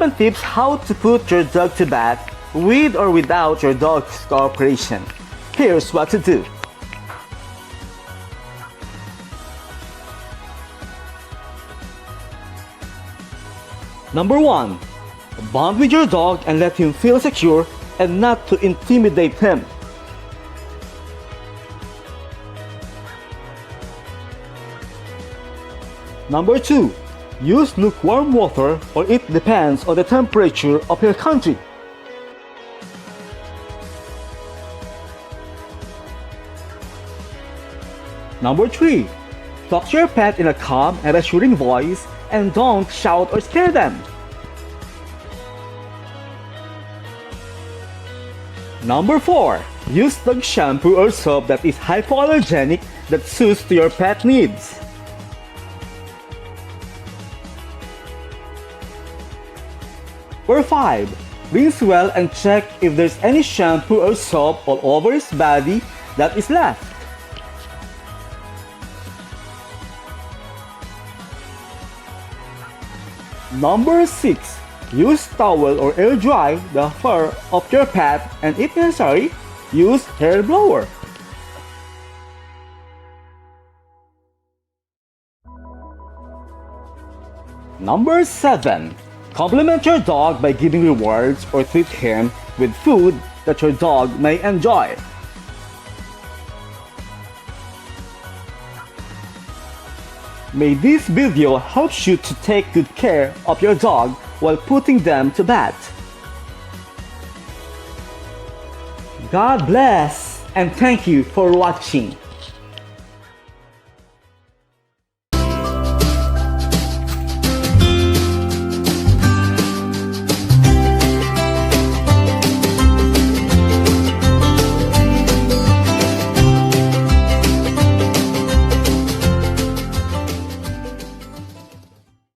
7 tips how to put your dog to bed with or without your dog's cooperation. Here's what to do. Number 1. Bond with your dog and let him feel secure and not to intimidate him. Number 2. Use lukewarm water, or it depends on the temperature of your country. Number 3. Talk to your pet in a calm and reassuring voice and don't shout or scare them. Number 4. Use dog shampoo or soap that is hypoallergenic that suits to your pet needs. Number 5. Rinse well and check if there's any shampoo or soap all over his body that is left. Number 6. Use towel or air dry the fur of your pet and if necessary, use hair blower. Number 7. Compliment your dog by giving rewards or treat him with food that your dog may enjoy. May this video help you to take good care of your dog while putting them to bed. God bless and thank you for watching.